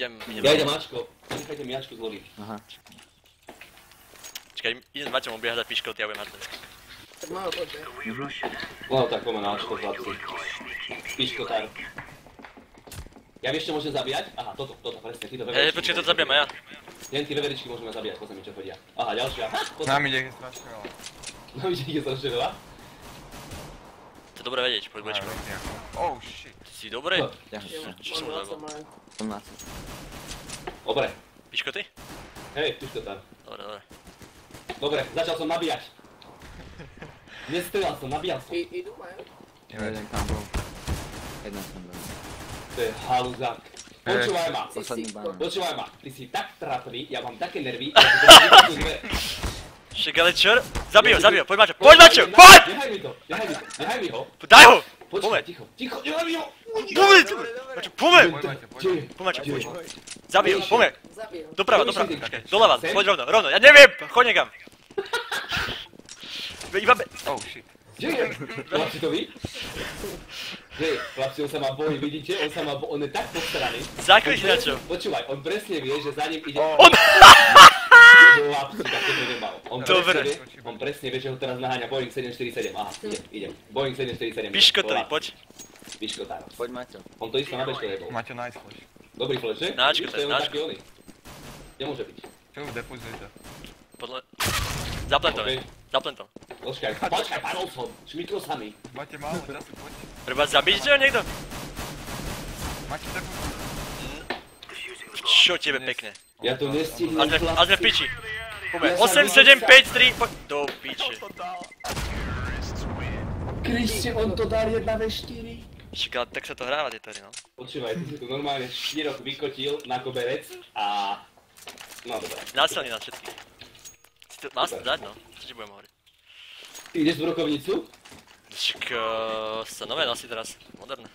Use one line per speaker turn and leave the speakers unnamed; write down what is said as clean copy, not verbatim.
idem.
Ja idem Ačko. Nechajte mi Ačko zvoliť.
Aha.
Čakaj, idem s Maťom obiehať piškot, ja budem hať ten.
Tak malo poďme.
No tak poďme na Ačko, chlapci. Piškotár. Ja ešte môžem zabíjať? Aha, toto, presne, títo veveričky.
Počkaj, to zabijem aj ja.
Len tí veveričky môžeme zabíjať, pozri mi čo chodia. Aha, ďalšia.
Nám ide strašne veľa.
Nám ide strašne veľa?
To je dobré vedieť, poď Bčko.
Oh shit.
Si dobrý?
Ďakujem.
Čo som urobil?
Som na to.
Dobre.
Piškoty?
Hej, piškotár.
Dobre.
Dobre, začal som nabíjať. Nestrelal som, nabíjal som.
Idú, majú.
Jeden tam bol. Jedna som bol.
To je haluzák. Počúvaj ma.
Posledný banán.
Počúvaj ma. Ty si tak trapný, ja mám také nervy, že to vypadnú dve.
Však ale čo? Zabij ho, poď Maťo, poď!
Nehaj mi ho.
Daj ho!
Počkaj, ticho, nehaj mi ho.
Maťo, poďme!
Čo je?
Poď Maťo, poď. Zabij ho, poďme.
Zabij ho.
Doprava, doľava, poď rovno, ja neviem, choď niekam. Iba
Oh shit.
Kde je? Chlapci to vy? Kde je? Chlapci, on sa ma bojí, vidíte? On je tak postaraný.
Zakryť na čo?
Počúvaj, on presne vie, že za ním ide... Chlapci, takéto nemal. On presne vie, že ho teraz naháňa Boeing 747. Aha, idem. Boeing 747.
Piškotovi, poď.
Piškotár.
Poď Maťo.
On to isto na Bčko nebol.
Máte nice flash.
Dobrý flash, že?
Na Ačko to je,
on
na Ačko.
taký oný. Kde môže byť?
Čo už depuzujete?
Podľa... Zaplen to.
Počkaj, padol som. Šmykol sa mi.
Máte málo času, poďte.
Treba zabiť ho niekto?
Máte depuzuj.
Čo tebe pekne.
Ja to nestihnem,
A sme v piči. Poďme,
Ja sa
8, 7, 5, 3, poď. Do piče.
Krište, on to dal 1v4.
Však ale tak sa to hráva tieto hry, no.
Počúvaj, ty si tu normálne šírok vykotil na koberec a... No dobré.
Násilný nás všetkých. Mal sa dať, no. Čo ti budem hovoriť?
Ty ideš v brokovnicu?
Však sa nové nosí teraz, moderné.